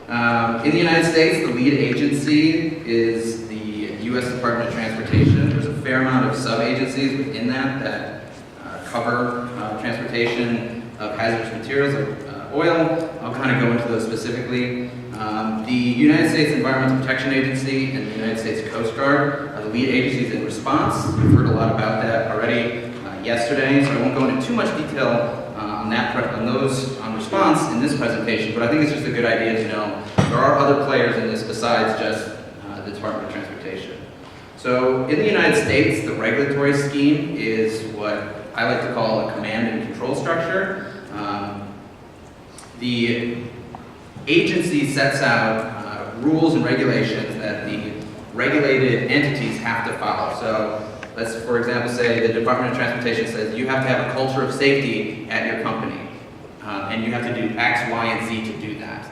In the United States, the lead agency is the U.S. Department of Transportation. There's a fair amount of sub-agencies within that cover transportation of hazardous materials like oil. I'll kind of go into those specifically. The United States Environmental Protection Agency and the United States Coast Guard are the lead agencies in response. We've heard a lot about that already yesterday, so I won't go into too much detail on response in this presentation, but I think it's just a good idea to know there are other players in this besides just the Department of Transportation. So in the United States, the regulatory scheme is what I like to call a command and control structure. The agency sets out rules and regulations that the regulated entities have to follow. So let's, for example, say the Department of Transportation says you have to have a culture of safety at your company, and you have to do X, Y, and Z to do that.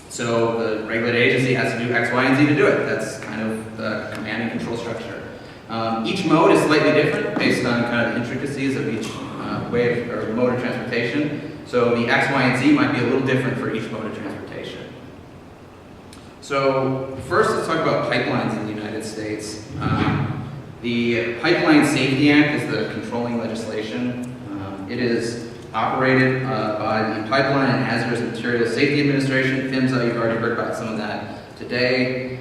So the regulated agency has to do X, Y, and Z to do it. That's kind of the command and control structure. Each mode is slightly different based on kind of the intricacies of each way or mode of transportation. So the X, Y, and Z might be a little different for each mode of transportation. So first, let's talk about pipelines in the United States. The Pipeline Safety Act is the controlling legislation. It is operated by the Pipeline and Hazardous Materials Safety Administration, PHMSA. You've already heard about some of that today.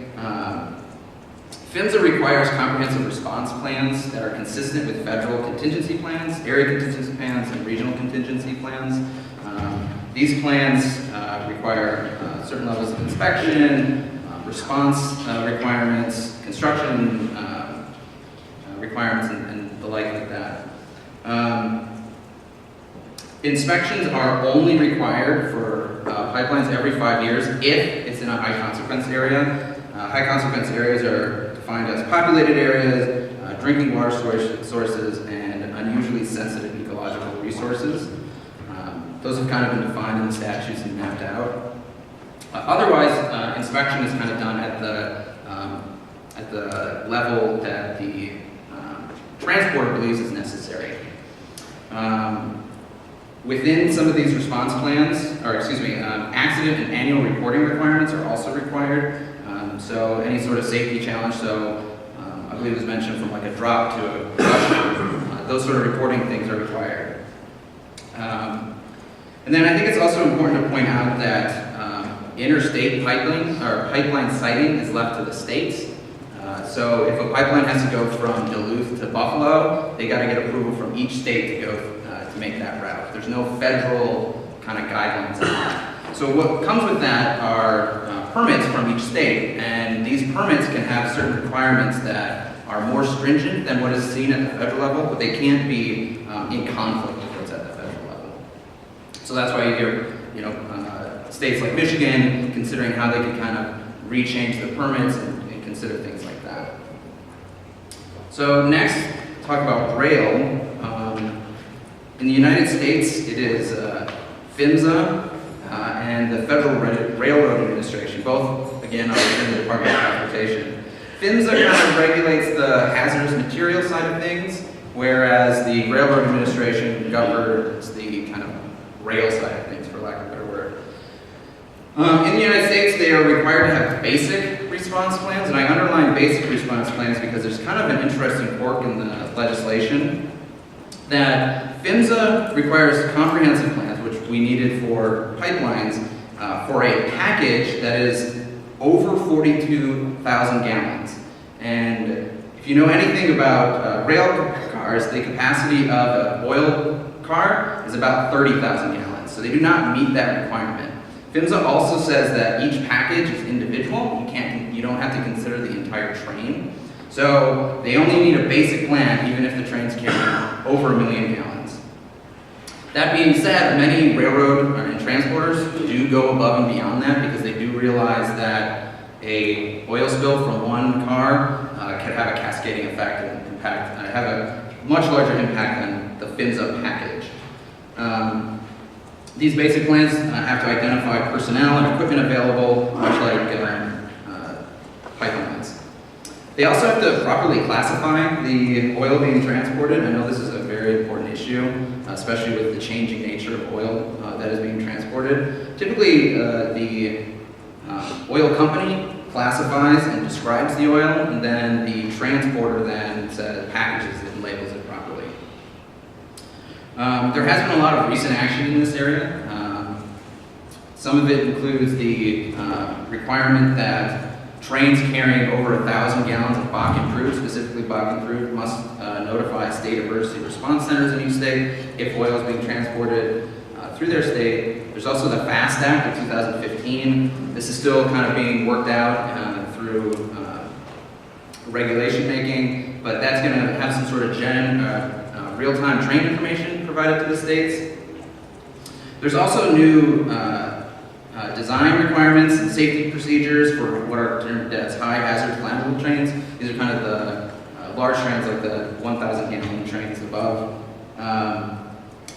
PHMSA requires comprehensive response plans that are consistent with federal contingency plans, area contingency plans, and regional contingency plans. These plans require certain levels of inspection, response requirements, construction requirements, and the like that. Inspections are only required for pipelines every 5 years if it's in a high consequence area. High consequence areas are defined as populated areas, drinking water sources, and unusually sensitive ecological resources. Those have kind of been defined in the statutes and mapped out. Otherwise, inspection is kind of done at the level that the transporter believes is necessary. Within some of these response plans, accident and annual reporting requirements are also required. So any sort of safety challenge, I believe it was mentioned from like a drop to a rush, those sort of reporting things are required. And then I think it's also important to point out that interstate pipeline siting is left to the states. So if a pipeline has to go from Duluth to Buffalo, they got to get approval from each state to go to make that route. There's no federal kind of guidelines on that. So what comes with that are permits from each state, and these permits can have certain requirements that are more stringent than what is seen at the federal level, but they can't be in conflict with what's at the federal level. So that's why you hear, states like Michigan considering how they can kind of rechange the permits and consider things like that. So next, talk about rail. In the United States, it is PHMSA and the Federal Railroad Administration, both, again, are within the Department of Transportation. PHMSA kind of regulates the hazardous material side of things, whereas the Railroad Administration governs the kind of rail side of things, for lack of a better word. In the United States, they are required to have basic response plans, and I underline basic response plans because there's kind of an interesting quirk in the legislation that PHMSA requires comprehensive plans, which we needed for pipelines, for a package that is over 42,000 gallons. And if you know anything about rail cars, the capacity of an oil car is about 30,000 gallons. So they do not meet that requirement. PHMSA also says that each package is individual. You don't have to consider the entire train. So they only need a basic plan, even if the trains carry over 1 million gallons. That being said, many railroad and transporters do go above and beyond that because they do realize that a oil spill from one car can have a cascading effect and have a much larger impact than the PHMSA package. These basic plans have to identify personnel and equipment available, much like pipelines. They also have to properly classify the oil being transported. I know this is a very important issue, especially with the changing nature of oil that is being transported. Typically, the oil company classifies and describes the oil, and then the transporter then packages it and labels it properly. There has been a lot of recent action in this area. Some of it includes the requirement that trains carrying over 1,000 gallons of Bakken crude, specifically Bakken crude, must notify state emergency response centers in each state if oil is being transported through their state. There's also the FAST Act of 2015. This is still kind of being worked out through regulation making, but that's going to have some sort of real-time train information provided to the states. There's also new design requirements and safety procedures for what are termed as high hazard flammable trains. These are kind of the large trains, like the 1,000 gallon trains above.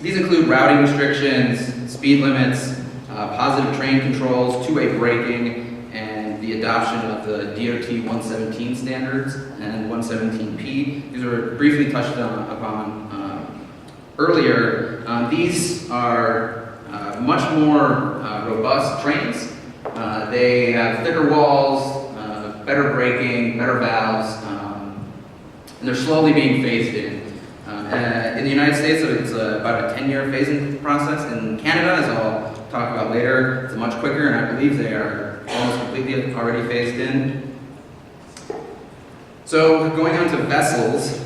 These include routing restrictions, speed limits, positive train controls, two-way braking, and the adoption of the DOT 117 standards and 117P. These were briefly touched upon earlier. These are much more robust trains. They have thicker walls, better braking, better valves, and they're slowly being phased in. In the United States, it's about a 10-year phasing process. In Canada, as I'll talk about later, it's much quicker, and I believe they are almost completely already phased in. So going on to vessels,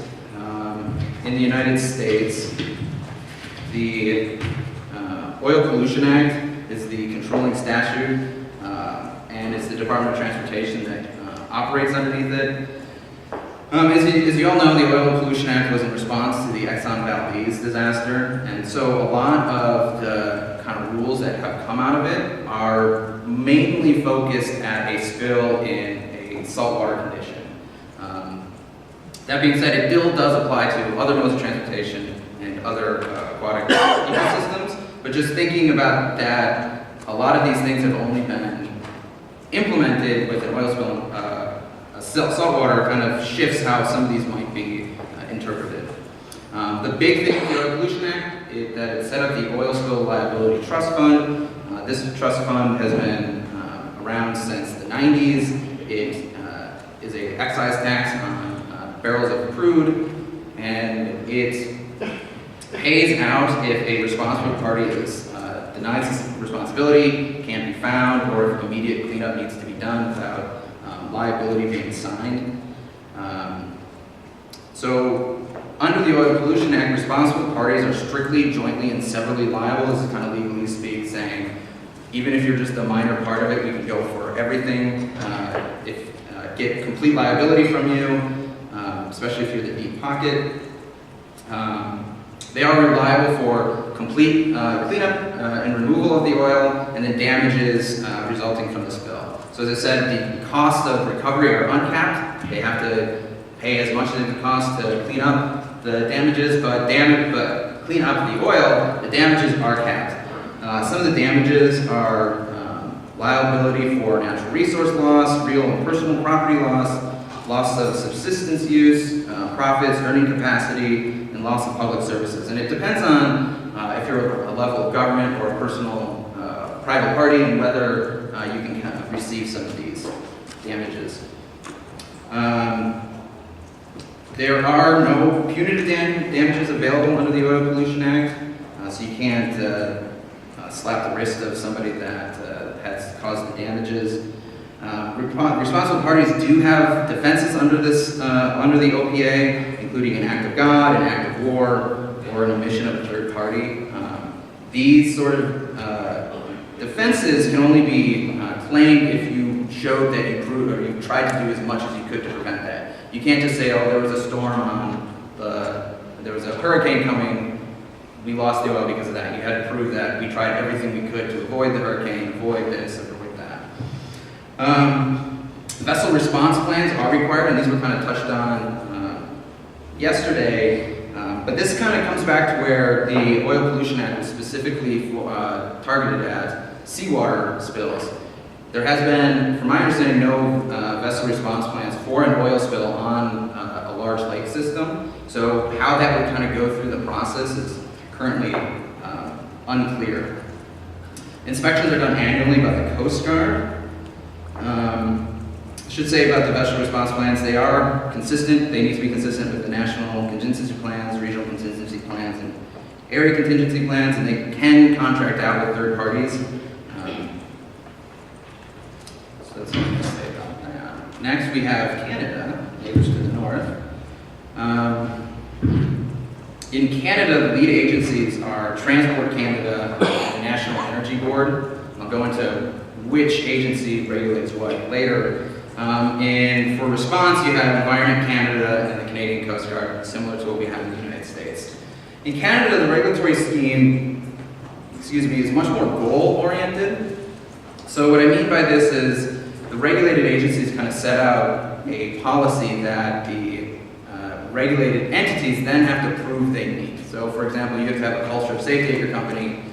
in the United States, the Oil Pollution Act is the controlling statute, and it's the Department of Transportation that operates underneath it. As you all know, the Oil Pollution Act was in response to the Exxon Valdez disaster, and so a lot of the kind of rules that have come out of it are mainly focused at a spill in a saltwater condition. That being said, it still does apply to other modes of transportation and other aquatic ecosystems, but just thinking about that, a lot of these things have only been implemented with an oil spill. Saltwater kind of shifts how some of these might be interpreted. The big thing with the Oil Pollution Act is that it set up the Oil Spill Liability Trust Fund. This trust fund has been around since the 90s. It is an excise tax on barrels of crude, and it pays out if a responsible party is denied this responsibility, can't be found, or if immediate cleanup needs to be done without liability being signed. So under the Oil Pollution Act, responsible parties are strictly, jointly, and severally liable. This is kind of legally speak, saying even if you're just a minor part of it, we can go for everything. Get complete liability from you, especially if you're the deep pocket. They are liable for complete cleanup and removal of the oil, and then damages resulting from the spill. So as I said, the costs of recovery are uncapped. They have to pay as much as it costs to clean up the damages, but clean up the oil, the damages are capped. Some of the damages are liability for natural resource loss, real and personal property loss of subsistence use, profits, earning capacity, and loss of public services. And it depends on if you're a level of government or a personal private party, and whether you can kind of receive some of these damages. There are no punitive damages available under the Oil Pollution Act, so you can't slap the wrist of somebody that has caused the damages. Responsible parties do have defenses under the OPA, including an act of God, an act of war, or an omission of a third party. These sort of defenses can only be claimed if you showed that you proved, or you tried to do as much as you could to prevent that. You can't just say, oh, there was a storm there was a hurricane coming, we lost the oil because of that. You had to prove that we tried everything we could to avoid the hurricane, avoid this, avoid that. Vessel response plans are required, and these were kind of touched on yesterday, but this kind of comes back to where the Oil Pollution Act was specifically targeted at seawater spills. There has been, from my understanding, no vessel response plans for an oil spill on a large lake system. So how that would kind of go through the process is currently unclear. Inspections are done annually by the Coast Guard. I should say about the vegetable response plans, they are consistent. They need to be consistent with the national contingency plans, regional contingency plans, and area contingency plans, and they can contract out with third parties. So that's what I'm going to say about that. Next, we have Canada, neighbors to the north. In Canada, the lead agencies are Transport Canada and the National Energy Board. I'll go into which agency regulates what later. And for response, you have Environment Canada and the Canadian Coast Guard, similar to what we have in the United States. In Canada, the regulatory scheme, is much more goal-oriented. So what I mean by this is the regulated agencies kind of set out a policy that the regulated entities then have to prove they meet. So for example, you have to have a culture of safety at your company.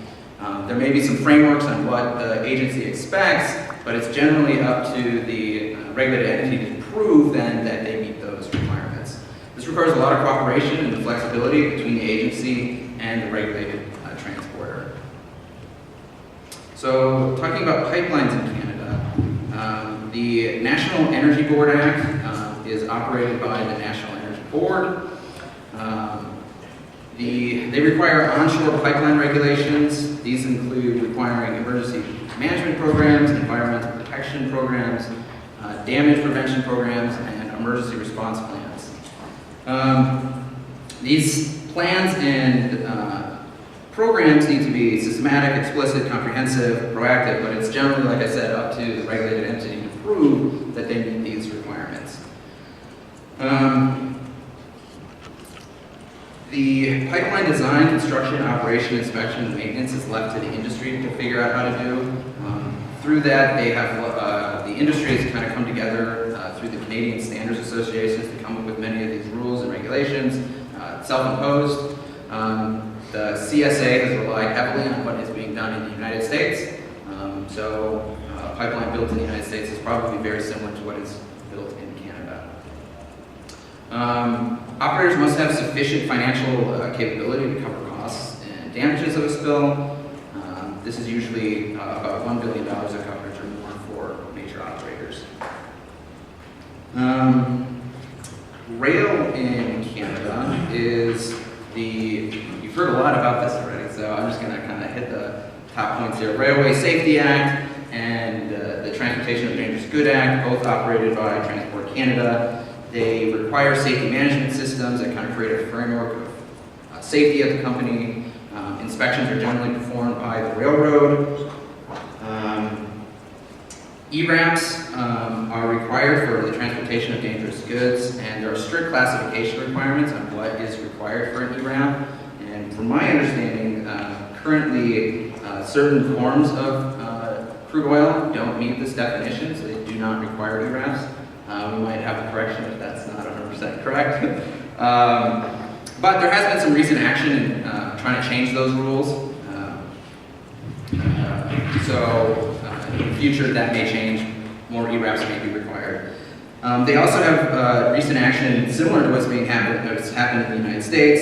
There may be some frameworks on what the agency expects, but it's generally up to the regulated entity to prove then that they meet those requirements. This requires a lot of cooperation and flexibility between the agency and the regulated transporter. So talking about pipelines in Canada, the National Energy Board Act is operated by the National Energy Board. They require onshore pipeline regulations. These include requiring emergency management programs, environmental protection programs, damage prevention programs, and emergency response plans. These plans and programs need to be systematic, explicit, comprehensive, proactive, but it's generally, like I said, up to the regulated entity to prove that they meet these requirements. The pipeline design, construction, operation, inspection, and maintenance is left to the industry to figure out how to do. Through that, they have the industry has kind of come together through the Canadian Standards Associations to come up with many of these rules and regulations, self-imposed. The CSA has relied heavily on what is being done in the United States. So a pipeline built in the United States is probably very similar to what is built in Canada. Operators must have sufficient financial capability to cover costs and damages of a spill. This is usually about $1 billion of coverage or more for major operators. Rail in Canada is you've heard a lot about this already, so I'm just going to kind of hit the top points here. Railway Safety Act and the Transportation of Dangerous Goods Act, both operated by Transport Canada. They require safety management systems that kind of create a framework of safety at the company. Inspections are generally performed by the railroad. ERAPs are required for the transportation of dangerous goods, and there are strict classification requirements on what is required for an ERAP. And from my understanding, currently certain forms of crude oil don't meet this definition, so they do not require ERAPs. We might have a correction if that's not 100% correct. But there has been some recent action in trying to change those rules. So in the future that may change, more ERAPs may be required. They also have recent action similar to what's happened in the United States,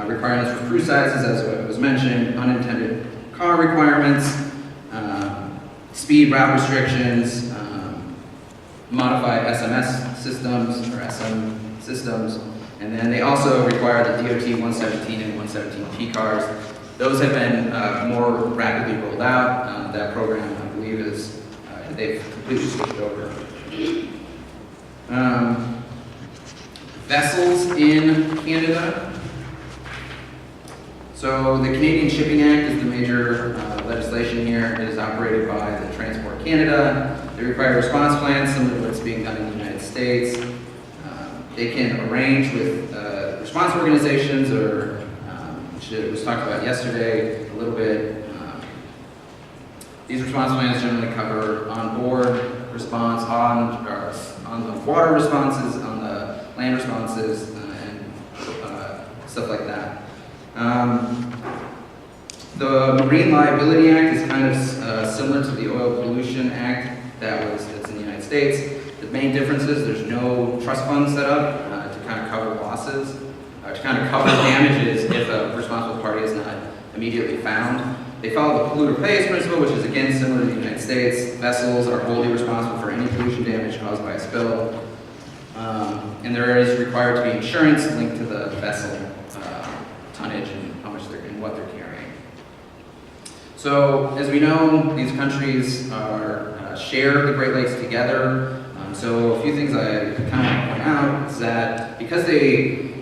requirements for crew sizes, as was mentioned, unintended car requirements, speed route restrictions, modified SMS systems or SM systems, and then they also require the DOT 117 and 117P cars. Those have been more rapidly rolled out. That program, I believe, they've completely switched over. Vessels in Canada. So the Canadian Shipping Act is the major legislation here. It is operated by the Transport Canada. They require response plans similar to what's being done in the United States. They can arrange with response organizations, or which was talked about yesterday a little bit. These response plans generally cover on-board response, on the water responses, on the land responses, and stuff like that. The Marine Liability Act is kind of similar to the Oil Pollution Act that's in the United States. The main difference is there's no trust fund set up to kind of cover losses to kind of cover damages if a responsible party is not immediately found. They follow the polluter pays principle, which is again similar to the United States. Vessels are wholly responsible for any pollution damage caused by a spill. And there is required to be insurance linked to the vessel tonnage and how much and what they're carrying. So, as we know, these countries are share the Great Lakes together. So, a few things I kind of point out is that because a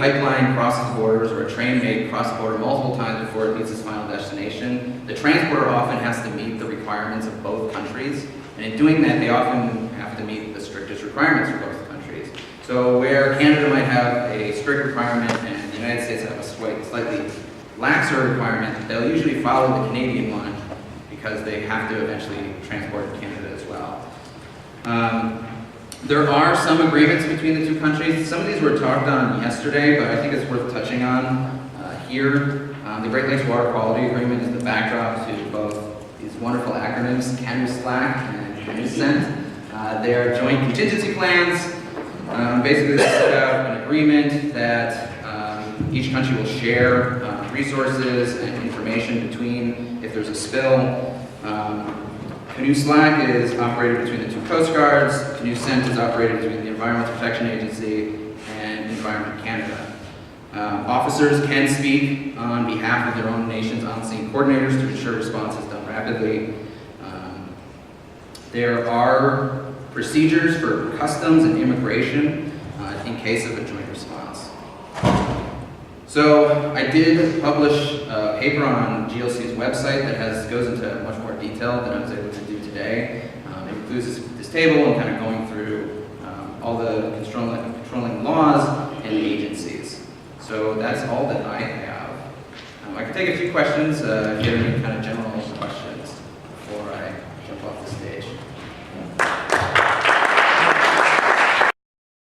pipeline crosses borders or a train may cross the border multiple times before it reaches its final destination, the transporter often has to meet the requirements of both countries. And in doing that, they often have to meet the strictest requirements for both countries. So where Canada might have a strict requirement and the United States have a slightly laxer requirement, they'll usually follow the Canadian one because they have to eventually transport to Canada as well. There are some agreements between the two countries. Some of these were talked on yesterday, but I think it's worth touching on here. The Great Lakes Water Quality Agreement is the backdrop to both these wonderful acronyms, CANUSLAC and CANUSCENT. They are joint contingency plans. Basically, they set out an agreement that each country will share resources and information between if there's a spill. CANUSLAC is operated between the two Coast Guards. CANUSCENT is operated between the Environmental Protection Agency and Environment Canada. Officers can speak on behalf of their own nation's on-scene coordinators to ensure response is done rapidly. There are procedures for customs and immigration in case of a joint response. So I did publish a paper on GLC's website that goes into much more detail than I was able to do today. It includes this table and kind of going through all the controlling laws and agencies. So that's all that I have. I can take a few questions if you have any kind of general questions before I jump off the stage.